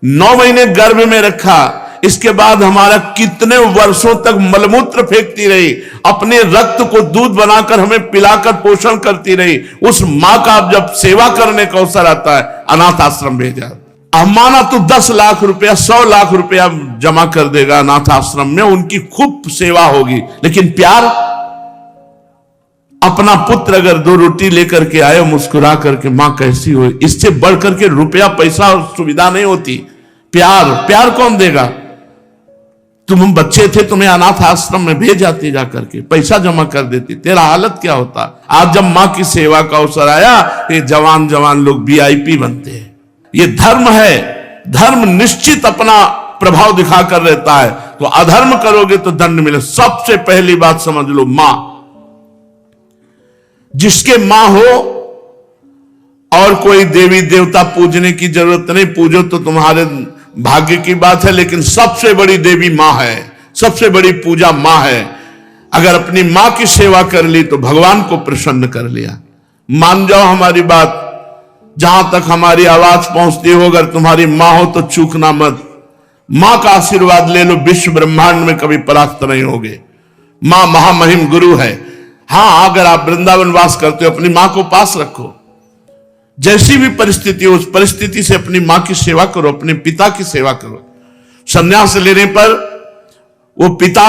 9 महीने गर्भ में रखा, इसके बाद हमारा कितने वर्षों तक मलमूत्र फेंकती रही, अपने रक्त को दूध बनाकर हमें पिलाकर पोषण करती रही। उस मां का जब सेवा करने का अवसर आता है, अनाथ आश्रम भेजा। माना तो 10 लाख रुपया 100 लाख रुपया जमा कर देगा अनाथ आश्रम में, उनकी खूब सेवा होगी, लेकिन प्यार, अपना पुत्र अगर 2 रोटी लेकर के आए मुस्कुरा करके, मां कैसी हो, इससे बढ़कर के रुपया पैसा और सुविधा नहीं होती। प्यार कौन देगा? तुम बच्चे थे, तुम्हें अनाथ आश्रम में भेज जाती, जाकर के पैसा जमा कर देती, तेरा हालत क्या होता। आज जब मां की सेवा का अवसर आया, ये जवान लोग VIP बनते हैं। ये धर्म है, धर्म निश्चित अपना प्रभाव दिखाकर रहता है। तो अधर्म करोगे तो दंड मिले। सबसे पहली बात समझ लो, मां, जिसके मां हो और कोई देवी देवता पूजने की जरूरत नहीं, पूजो तो तुम्हारे भाग्य की बात है, लेकिन सबसे बड़ी देवी मां है, सबसे बड़ी पूजा मां है। अगर अपनी मां की सेवा कर ली तो भगवान को प्रसन्न कर लिया। मान जाओ हमारी बात, जहां तक हमारी आवाज पहुंचती हो, अगर तुम्हारी मां हो तो चूकना मत। मां का आशीर्वाद ले लो, विश्व ब्रह्मांड में कभी परास्त नहीं होगे। मां महामहिम गुरु है। हां, अगर आप वृंदावन वास करते हो, अपनी मां को पास रखो। जैसी भी परिस्थिति हो, उस परिस्थिति से अपनी मां की सेवा करो, अपने पिता की सेवा करो। संन्यास लेने पर वो पिता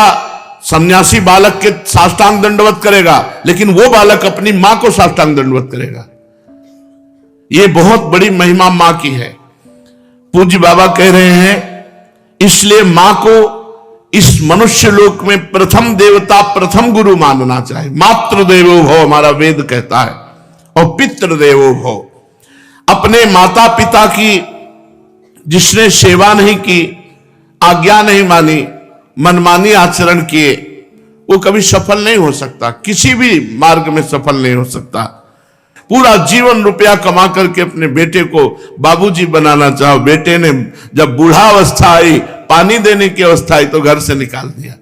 सन्यासी बालक के साष्टांग दंडवत करेगा, लेकिन वो बालक अपनी मां को साष्टांग दंडवत करेगा। ये बहुत बड़ी महिमा मां की है। पूज्य बाबा कह रहे हैं, इसलिए मां को इस मनुष्य लोक में प्रथम देवता, प्रथम गुरु मानना चाहिए। मातृदेवो भव हमारा वेद कहता है, और पितृदेवो भव। अपने माता पिता की जिसने सेवा नहीं की, आज्ञा नहीं मानी, मनमानी आचरण किए, वो कभी सफल नहीं हो सकता, किसी भी मार्ग में सफल नहीं हो सकता। पूरा जीवन रुपया कमा करके अपने बेटे को बाबूजी बनाना चाहो, बेटे ने जब बूढ़ा अवस्था आई, पानी देने की अवस्था आई, तो घर से निकाल दिया।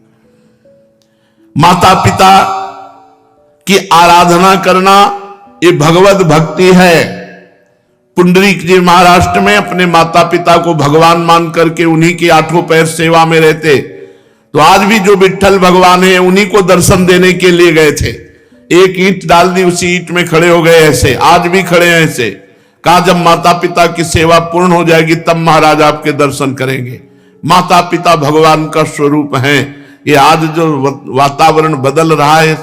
माता पिता की आराधना करना ये भगवत भक्ति है। पुंडरीक जी महाराष्ट्र में अपने माता पिता को भगवान मान करके उन्हीं की 8 पैर सेवा में रहते। तो आज भी जो विट्ठल भगवान है, उन्हीं को दर्शन देने के लिए गए थे। एक ईंट डाल दी, उसी ईंट में खड़े हो गए ऐसे, आज भी खड़े हैं ऐसे। कहा जब माता पिता की सेवा पूर्ण हो जाएगी तब महाराज आपके दर्शन करेंगे। माता पिता भगवान का स्वरूप है। ये आज जो वातावरण बदल रहा है,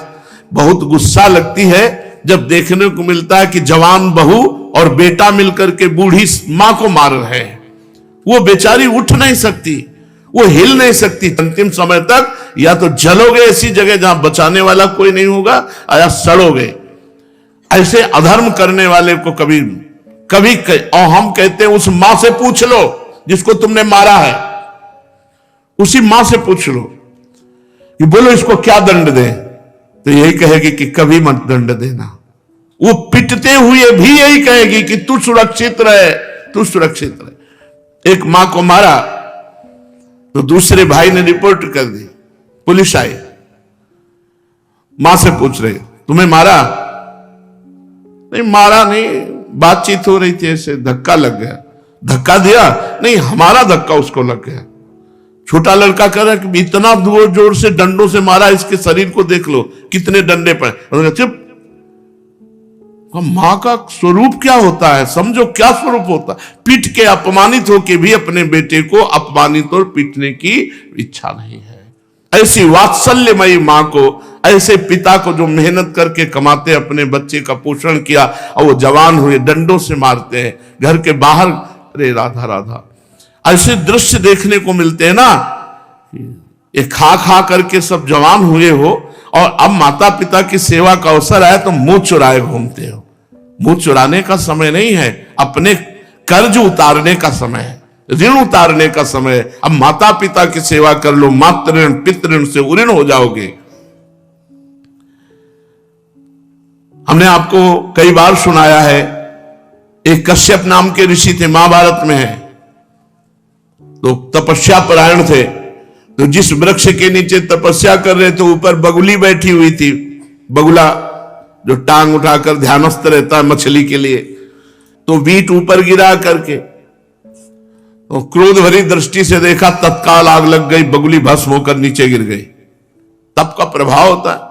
बहुत गुस्सा लगती है जब देखने को मिलता है कि जवान बहू और बेटा मिलकर के बूढ़ी मां को मार रहे हैं। वो बेचारी उठ नहीं सकती, वो हिल नहीं सकती। अंतिम समय तक या तो जलोगे ऐसी जगह जहां बचाने वाला कोई नहीं होगा, या सड़ोगे। ऐसे अधर्म करने वाले को कभी कभी और हम कहते हैं उस मां से पूछ लो जिसको तुमने मारा है, उसी मां से पूछ लो कि बोलो इसको क्या दंड दें, तो यही कहेगी कि कभी मत दंड देना। वो पिटते हुए भी यही कहेगी कि तू सुरक्षित रहे, तू सुरक्षित रहे। एक मां को मारा तो दूसरे भाई ने रिपोर्ट कर दी, पुलिस आई, मां से पूछ रहे तुम्हें मारा? नहीं मारा नहीं, बातचीत हो रही थी, ऐसे धक्का लग गया। धक्का दिया? नहीं, हमारा धक्का उसको लग गया। छोटा लड़का कह रहा है कि इतना जोर से डंडों से मारा, इसके शरीर को देख लो कितने डंडे पड़े। चुप। मां का स्वरूप क्या होता है, समझो क्या स्वरूप होता है। पीट के अपमानित होके भी अपने बेटे को अपमानित और पीटने की इच्छा नहीं है। ऐसी वात्सल्यमयी मां को, ऐसे पिता को जो मेहनत करके कमाते अपने बच्चे का पोषण किया और वो जवान हुए, डंडों से मारते हैं घर के बाहर। अरे राधा राधा, ऐसे दृश्य देखने को मिलते हैं ना। ये खा खा करके सब जवान हुए हो और अब माता पिता की सेवा का अवसर आया तो मुंह चुराए घूमते हो। मुंह चुराने का समय नहीं है, अपने कर्ज उतारने का समय है, ऋण उतारने का समय है। अब माता पिता की सेवा कर लो, मातृ ऋण पितृ ऋण से उऋण हो जाओगे। हमने आपको कई बार सुनाया है, एक कश्यप नाम के ऋषि थे, महाभारत में है। तो तपस्या परायण थे, तो जिस वृक्ष के नीचे तपस्या कर रहे थे ऊपर बगुली बैठी हुई थी। बगुला जो टांग उठाकर ध्यानस्थ रहता है मछली के लिए, तो बीट ऊपर गिरा करके, और क्रोध भरी दृष्टि से देखा, तत्काल आग लग गई, बगुली भस्म होकर नीचे गिर गई। तप का प्रभाव होता है।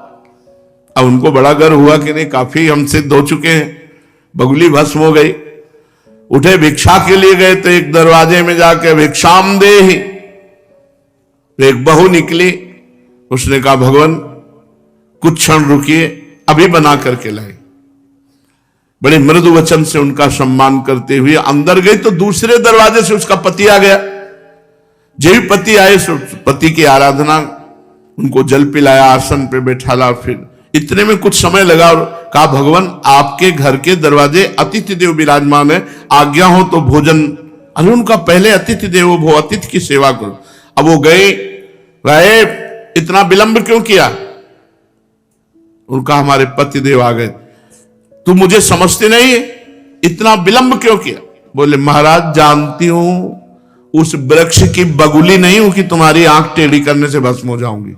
अब उनको बड़ा गर्व हुआ कि नहीं, काफी हम सिद्ध हो चुके हैं, बगुली भस्म हो गई। उठे भिक्षा के लिए गए तो एक दरवाजे में जाके भिक्षाम देहि, एक बहू निकली। उसने कहा भगवान कुछ क्षण रुकिए, अभी बना करके लाए। बड़े मृदु वचन से उनका सम्मान करते हुए अंदर गई तो दूसरे दरवाजे से उसका पति आ गया। जब पति आए, पति की आराधना, उनको जल पिलाया, आसन पे बैठाला। फिर इतने में कुछ समय लगा और कहा भगवान आपके घर के दरवाजे अतिथि देव विराजमान है, आज्ञा हो तो भोजन। अरे उनका पहले अतिथि देवो भव, अतिथि की सेवा करो। अब वो गए, इतना विलंब क्यों किया? उनका हमारे पति देव आ गए। तू मुझे समझते नहीं है, इतना विलंब क्यों किया? बोले महाराज जानती हूं उस वृक्ष की बगुली नहीं हूं कि तुम्हारी आंख टेढ़ी करने से भस्म हो जाऊंगी।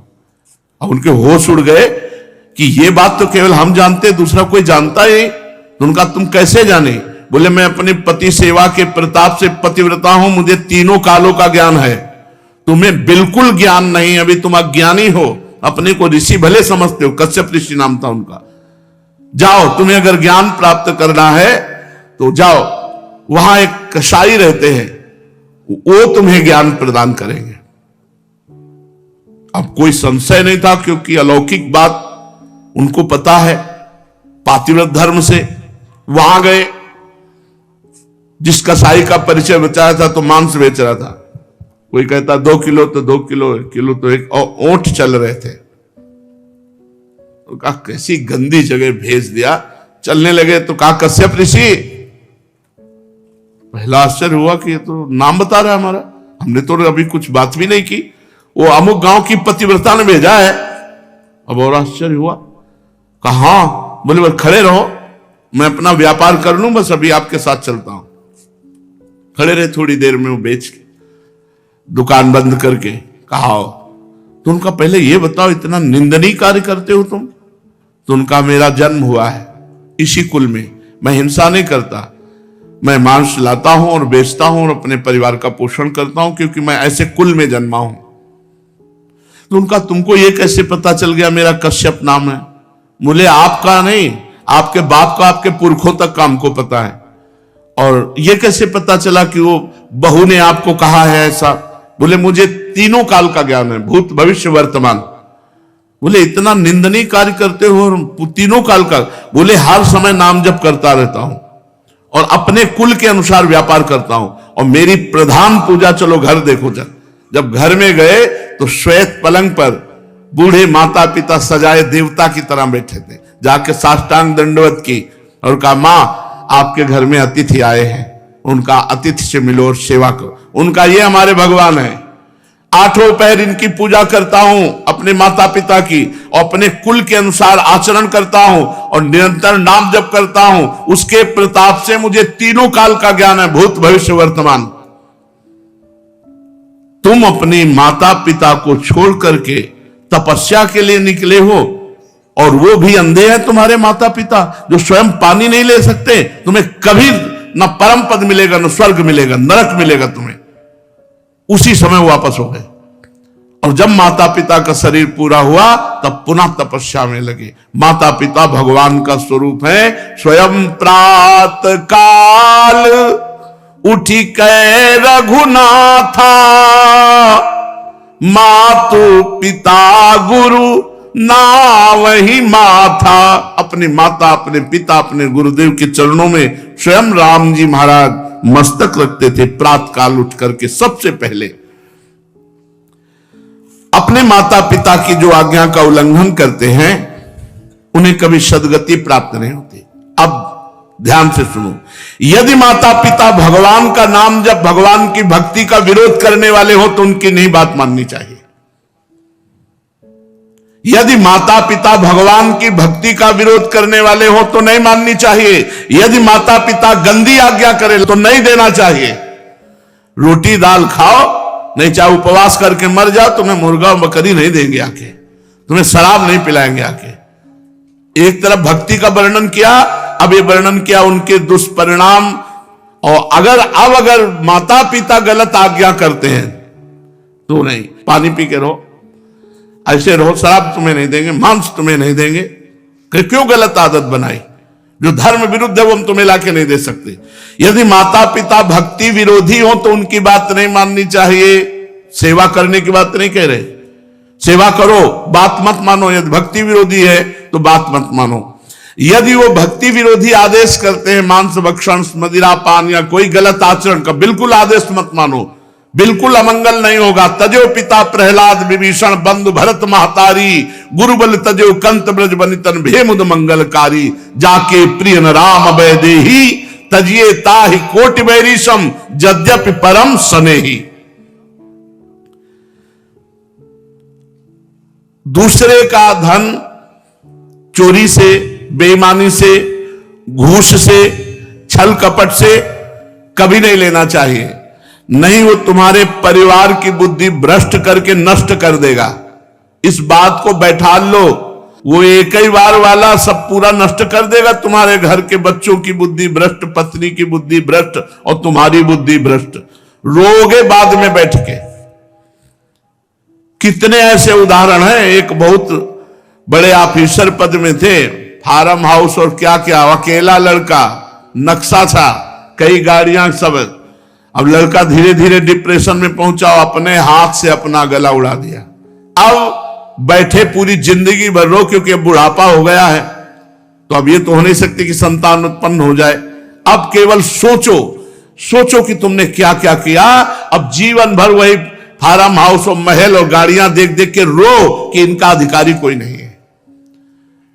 अब उनके होश उड़ गए कि ये बात तो केवल हम जानते, दूसरा कोई जानता ही। तो उनका तुम कैसे जाने? बोले मैं अपने पति सेवा के प्रताप से पतिव्रता हूं, मुझे तीनों कालों का ज्ञान है, तुम्हें बिल्कुल ज्ञान नहीं। अभी तुम अज्ञानी हो, अपने को ऋषि भले समझते हो, कश्यप ऋषि नाम था उनका। जाओ, तुम्हें अगर ज्ञान प्राप्त करना है तो जाओ, वहां एक कसाई रहते हैं, वो तुम्हें ज्ञान प्रदान करेंगे। अब कोई संशय नहीं था, क्योंकि अलौकिक बात उनको पता है पातिव्रत धर्म से। वहां गए, जिस कसाई का परिचय बचाया था तो मांस बेच रहा था। कोई कहता 2 किलो तो 2 किलो, किलो तो एक, और ऊंट चल रहे थे। तो कहा कैसी गंदी जगह भेज दिया। चलने लगे तो कहा कश्यप ऋषि। पहला आश्चर्य हुआ कि ये तो नाम बता रहा है हमारा, हमने तो अभी कुछ बात भी नहीं की, वो अमुक गांव की पतिव्रता ने भेजा है। अब और आश्चर्य हुआ। कहा हाँ। बोले बस खड़े रहो, मैं अपना व्यापार कर लूं, बस अभी आपके साथ चलता हूं। खड़े रहे, थोड़ी देर में वो बेच के दुकान बंद करके कहा तो उनका पहले ये बताओ इतना निंदनीय कार्य करते हो तुम? तो उनका मेरा जन्म हुआ है इसी कुल में, मैं हिंसा नहीं करता, मैं मांस लाता हूं और बेचता हूं और अपने परिवार का पोषण करता हूं, क्योंकि मैं ऐसे कुल में जन्मा हूं। तो उनका तुमको ये कैसे पता चल गया मेरा कश्यप नाम है? बोले आपका नहीं, आपके बाप का, आपके पुरखों तक का हमको पता है। और ये कैसे पता चला कि वो बहू ने आपको कहा है ऐसा? बोले मुझे तीनों काल का ज्ञान है, भूत भविष्य वर्तमान। बोले इतना निंदनीय कार्य करते हो और तीनों काल का? बोले हर समय नाम जप करता रहता हूं और अपने कुल के अनुसार व्यापार करता हूं, और मेरी प्रधान पूजा, चलो घर देखो। जब घर में गए तो श्वेत पलंग पर बूढ़े माता पिता सजाए देवता की तरह बैठे थे। जाके साष्टांग दंडवत की और कहा मां आपके घर में अतिथि आए हैं, उनका अतिथि से मिलो और सेवा करो। उनका ये हमारे भगवान है, 8 पहर इनकी पूजा करता हूं, अपने माता पिता की, और अपने कुल के अनुसार आचरण करता हूं और निरंतर नाम जप करता हूं। उसके प्रताप से मुझे तीनों काल का ज्ञान है, भूत भविष्य वर्तमान। तुम अपने माता पिता को छोड़ करके तपस्या के लिए निकले हो, और वो भी अंधे हैं तुम्हारे माता पिता, जो स्वयं पानी नहीं ले सकते। तुम्हें कभी न परम पद मिलेगा, न स्वर्ग मिलेगा, नरक मिलेगा तुम्हें। उसी समय वापस हो गए। और जब माता पिता का शरीर पूरा हुआ तब पुनः तपस्या में लगे। माता पिता भगवान का स्वरूप है। स्वयं प्रात काल उठी कै रघुनाथा, मातु पिता गुरु ना वही माथा। अपने माता, अपने पिता, अपने गुरुदेव के चरणों में स्वयं राम जी महाराज मस्तक रखते थे प्रात काल उठ करके। सबसे पहले अपने माता पिता की जो आज्ञा का उल्लंघन करते हैं उन्हें कभी सद्गति प्राप्त नहीं होती। अब ध्यान से सुनो, यदि माता पिता भगवान का नाम जब भगवान की भक्ति का विरोध करने वाले हो तो उनकी नहीं बात माननी चाहिए। यदि माता पिता भगवान की भक्ति का विरोध करने वाले हो तो नहीं माननी चाहिए। यदि माता पिता गंदी आज्ञा करे तो नहीं देना चाहिए। रोटी दाल खाओ, नहीं चाहे उपवास करके मर जाओ, तुम्हें मुर्गा बकरी नहीं देंगे आके, तुम्हें शराब नहीं पिलाएंगे आके। एक तरफ भक्ति का वर्णन किया, अब ये वर्णन किया उनके दुष्परिणाम और अगर माता पिता गलत आज्ञा करते हैं तो नहीं, पानी पी के रहो, ऐसे रहो, शराब तुम्हें नहीं देंगे, मांस तुम्हें नहीं देंगे, क्यों गलत आदत बनाई? जो धर्म विरुद्ध है वो हम तुम्हें लाके नहीं दे सकते। यदि माता पिता भक्ति विरोधी हो तो उनकी बात नहीं माननी चाहिए। सेवा करने की बात नहीं कह रहे, सेवा करो, बात मत मानो। यदि भक्ति विरोधी है तो बात मत मानो। यदि वो भक्ति विरोधी आदेश करते हैं, मांस भक्षण, मदिरा पान या कोई गलत आचरण का, बिल्कुल आदेश मत मानो, बिल्कुल अमंगल नहीं होगा। तजो पिता प्रहलाद विभीषण बंधु भरत महतारी, गुरुबल तजो कंत ब्रज बनितन भेमुद मंगलकारी, जाके प्रिय न राम वैदेही, तजिए ताहि कोटि बैरीशम, यद्यपि परम स्नेही। दूसरे का धन चोरी से, बेईमानी से, घूस से, छल कपट से कभी नहीं लेना चाहिए। नहीं, वो तुम्हारे परिवार की बुद्धि भ्रष्ट करके नष्ट कर देगा। इस बात को बैठा लो, वो एक ही बार वाला सब पूरा नष्ट कर देगा। तुम्हारे घर के बच्चों की बुद्धि भ्रष्ट, पत्नी की बुद्धि भ्रष्ट और तुम्हारी बुद्धि भ्रष्ट, रोगे बाद में बैठ के। कितने ऐसे उदाहरण हैं। एक बहुत बड़े ऑफिसर पद में थे, फार्म हाउस और क्या क्या, अकेला लड़का, नक्शा था, कई गाड़ियां, सब। अब लड़का धीरे धीरे डिप्रेशन में पहुंचा, अपने हाथ से अपना गला उड़ा दिया। अब बैठे पूरी जिंदगी भर रो, क्योंकि अब बुढ़ापा हो गया है, तो अब ये तो हो नहीं सकती कि संतान उत्पन्न हो जाए। अब केवल सोचो कि तुमने क्या क्या किया। अब जीवन भर वही फार्म हाउस और महल और गाड़ियां देख देख के रो कि इनका अधिकारी कोई नहीं है।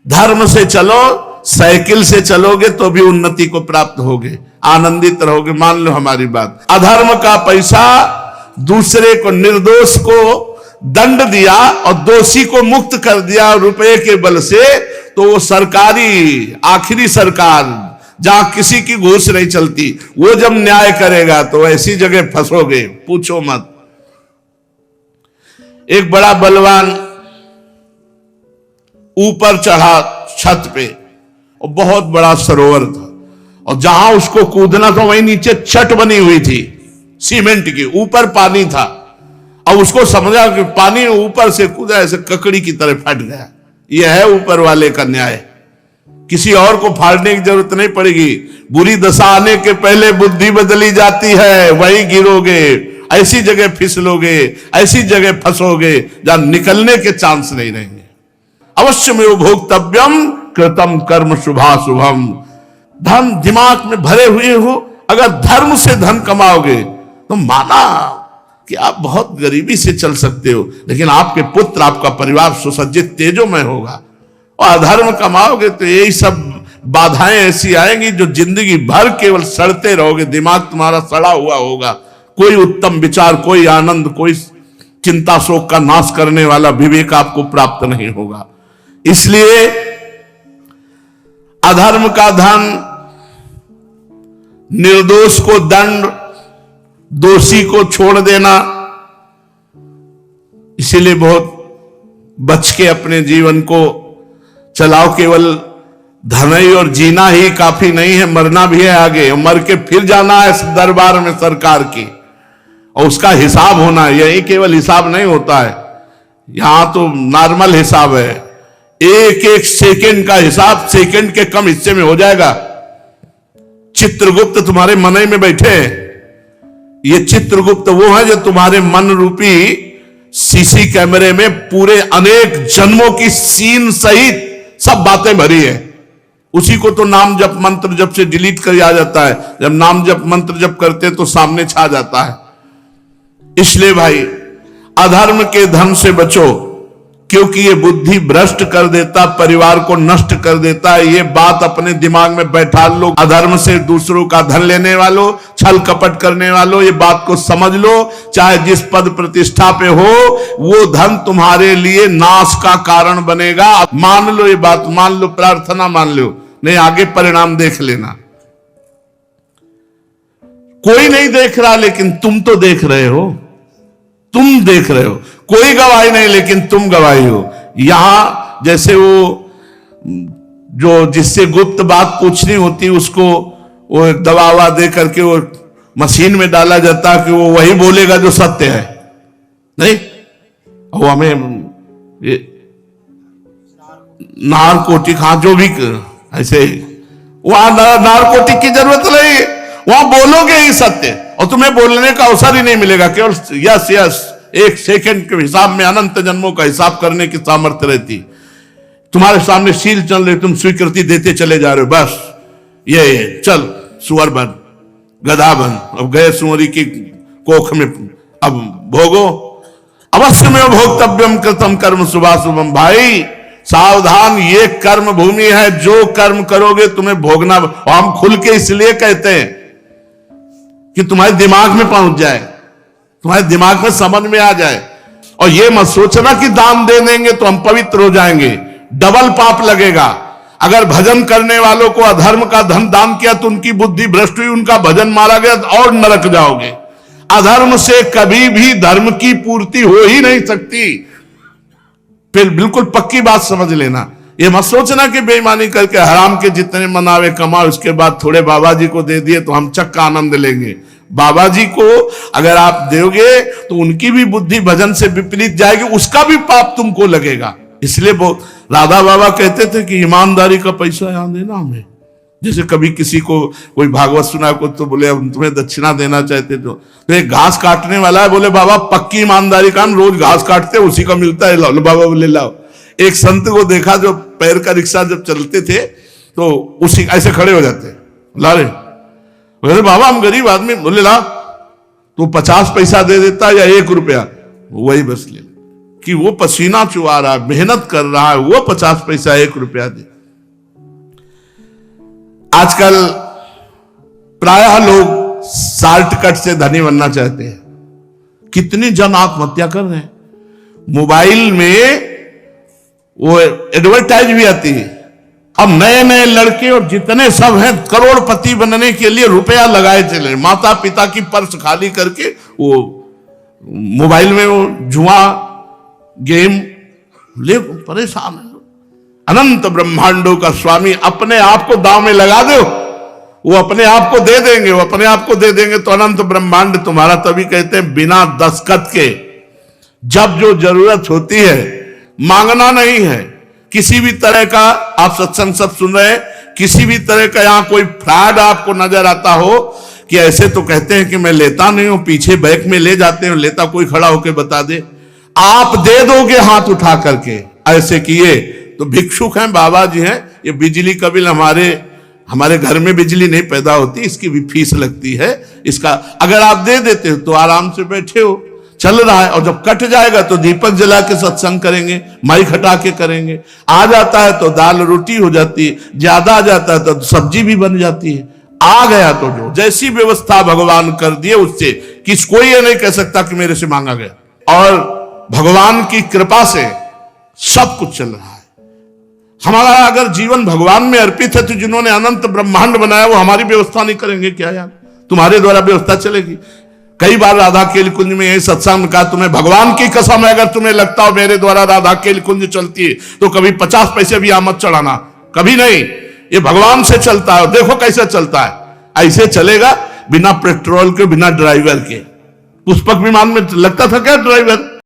धर्म से चलो, साइकिल से चलोगे तो भी उन्नति को प्राप्त होगे, आनंदित रहोगे। मान लो हमारी बात। अधर्म का पैसा दूसरे को, निर्दोष को दंड दिया और दोषी को मुक्त कर दिया रुपए के बल से, तो वो सरकारी, आखिरी सरकार जहां किसी की घूस नहीं चलती, वो जब न्याय करेगा तो ऐसी जगह फंसोगे, पूछो मत। एक बड़ा बलवान ऊपर चढ़ा छत पे, और बहुत बड़ा सरोवर था, और जहां उसको कूदना था वहीं नीचे छत बनी हुई थी सीमेंट की, ऊपर पानी था। अब उसको समझा कि पानी ऊपर से कूदा, ऐसे ककड़ी की तरह फट गया। यह है ऊपर वाले का न्याय। किसी और को फाड़ने की जरूरत नहीं पड़ेगी। बुरी दशा आने के पहले बुद्धि बदली जाती है, वहीं गिरोगे, ऐसी जगह फिसलोगे, ऐसी जगह फंसोगे जहां निकलने के चांस नहीं रहेंगे। अवश्य में भोक्तव्यम कृतम कर्म शुभाशुभम। धन दिमाग में भरे हुए हो, अगर धर्म से धन कमाओगे तो माना कि आप बहुत गरीबी से चल सकते हो, लेकिन आपके पुत्र, आपका परिवार सुसज्जित तेजोमय होगा। और अधर्म कमाओगे तो यही सब बाधाएं ऐसी आएंगी जो जिंदगी भर केवल सड़ते रहोगे, दिमाग तुम्हारा सड़ा हुआ होगा। कोई उत्तम विचार, कोई आनंद, कोई चिंता शोक का नाश करने वाला विवेक आपको प्राप्त नहीं होगा। इसलिए अधर्म का धन, निर्दोष को दंड, दोषी को छोड़ देना, इसीलिए बहुत बच के अपने जीवन को चलाओ। केवल धन ही और जीना ही काफी नहीं है, मरना भी है आगे, और मर के फिर जाना है दरबार में सरकार की, और उसका हिसाब होना है। यही केवल हिसाब नहीं होता है, यहां तो नॉर्मल हिसाब है। एक एक सेकंड का हिसाब सेकंड के कम हिस्से में हो जाएगा। चित्रगुप्त तुम्हारे मन में बैठे हैं। ये चित्रगुप्त वो है जो तुम्हारे मन रूपी सीसी कैमरे में पूरे अनेक जन्मों की सीन सहित सब बातें भरी है। उसी को तो नाम जप मंत्र जप से डिलीट कर आ जाता है। जब नाम जप मंत्र जप करते तो सामने छा जाता है। इसलिए भाई, अधर्म के धन से बचो, क्योंकि ये बुद्धि भ्रष्ट कर देता, परिवार को नष्ट कर देता है। ये बात अपने दिमाग में बैठा लो। अधर्म से दूसरों का धन लेने वालों, छल कपट करने वालों, ये बात को समझ लो। चाहे जिस पद प्रतिष्ठा पे हो, वो धन तुम्हारे लिए नाश का कारण बनेगा। मान लो ये बात, मान लो, प्रार्थना मान लो, नहीं आगे परिणाम देख लेना। कोई नहीं देख रहा, लेकिन तुम तो देख रहे हो। तुम देख रहे हो, कोई गवाही नहीं, लेकिन तुम गवाही हो। यहां जैसे वो जो जिससे गुप्त बात पूछनी होती, उसको वो दवा ववा दे करके वो मशीन में डाला जाता है कि वो वही बोलेगा जो सत्य है। नहीं, वो हमें ये नारकोटिक, हाँ जो भी ऐसे, वहां नारकोटिक की जरूरत नहीं, वहां बोलोगे ही सत्य और तुम्हें बोलने का अवसर ही नहीं मिलेगा। केवल यस यस, एक सेकंड के हिसाब में अनंत जन्मों का हिसाब करने की सामर्थ्य रहती। तुम्हारे सामने शील चल रही, तुम स्वीकृति देते चले जा रहे हो, बस ये चल सुअर बन, गधा बन, अब गए सुअरी की कोख में, अब भोगो। अवश्य में भोक्तव्यम कृतम कर्म शुभाशुभम। भाई सावधान, ये कर्म भूमि है, जो कर्म करोगे तुम्हें भोगना। हम खुल के इसलिए कहते हैं कि तुम्हारे दिमाग में पहुंच जाए, तुम्हारे दिमाग में समझ में आ जाए। और ये मत सोचना कि दान दे देंगे तो हम पवित्र हो जाएंगे, डबल पाप लगेगा। अगर भजन करने वालों को अधर्म का धन दान किया तो उनकी बुद्धि भ्रष्ट हुई, उनका भजन मारा गया और नरक जाओगे। अधर्म से कभी भी धर्म की पूर्ति हो ही नहीं सकती। फिर बिल्कुल पक्की बात समझ लेना, ये मत सोचना कि बेईमानी करके हराम के जितने मनावे कमाओ, उसके बाद थोड़े बाबा जी को दे दिए तो हम चक्का आनंद लेंगे। बाबा जी को अगर आप दोगे तो उनकी भी बुद्धि भजन से विपरीत जाएगी, उसका भी पाप तुमको लगेगा। इसलिए बहुत राधा बाबा कहते थे कि ईमानदारी का पैसा यहां देना हमें। जैसे कभी किसी को कोई भागवत सुना को तो बोले हम तुम्हें दक्षिणा देना चाहते तो एक घास काटने वाला है, बोले बाबा पक्की ईमानदारी का, हम रोज घास काटते उसी का मिलता है, लो बाबा बोले लाओ। एक संत को देखा जो पैर का रिक्शा जब चलते थे तो उसी ऐसे खड़े हो जाते, ला रहे, बोले बाबा हम गरीब आदमी, बोले ला, तो 50 पैसा दे देता या 1 रुपया, वही बस ले, कि वो पसीना चुआ रहा है, मेहनत कर रहा है, वो 50 पैसा 1 रुपया दे। आजकल प्रायः लोग शॉर्टकट से धनी बनना चाहते हैं। कितनी जन आत्महत्या कर रहे हैं। मोबाइल में वो एडवर्टाइज भी आती है, अब नए नए लड़के और जितने सब हैं करोड़पति बनने के लिए रुपया लगाए चले, माता पिता की पर्स खाली करके वो मोबाइल में वो जुआ गेम ले परेशान है। अनंत ब्रह्मांडों का स्वामी अपने आप को दांव में लगा दो, वो अपने आप को दे देंगे, वो अपने आप को दे देंगे तो अनंत ब्रह्मांड तुम्हारा। तभी कहते हैं बिना दस्तखत के जब जो जरूरत होती है, मांगना नहीं है किसी भी तरह का। आप सत्संग सब सुन रहे हैं, किसी भी तरह का यहां कोई फ्रॉड आपको नजर आता हो कि ऐसे तो कहते हैं कि मैं लेता नहीं हूं, पीछे बैग में ले जाते हैं, लेता कोई खड़ा होकर बता दे, आप दे दोगे हाथ उठा करके। ऐसे किए तो भिक्षुक हैं, बाबा जी हैं। ये बिजली का बिल हमारे घर में बिजली नहीं पैदा होती, इसकी भी फीस लगती है। इसका अगर आप दे देते हो तो आराम से बैठे हो, चल रहा है, और जब कट जाएगा तो दीपक जला के सत्संग करेंगे, माइक हटा के करेंगे। आ जाता है तो दाल रोटी हो जाती है, ज्यादा आ जाता है तो सब्जी भी बन जाती है। आ गया तो जो जैसी व्यवस्था भगवान कर दिए उससे कोई ये नहीं कह सकता कि मेरे से मांगा गया। और भगवान की कृपा से सब कुछ चल रहा है। हमारा अगर जीवन भगवान में अर्पित है तो जिन्होंने अनंत ब्रह्मांड बनाया वो हमारी व्यवस्था नहीं करेंगे क्या यार? तुम्हारे द्वारा व्यवस्था चलेगी। कई बार राधा केल कुंज में यही सत्संग में कहा, तुम्हें भगवान की कसम है अगर तुम्हें लगता हो मेरे द्वारा राधा केल कुंज चलती है तो कभी 50 पैसे भी आमद चढ़ाना, कभी नहीं। ये भगवान से चलता है, देखो कैसे चलता है। ऐसे चलेगा बिना पेट्रोल के, बिना ड्राइवर के। पुष्पक विमान में लगता था क्या ड्राइवर?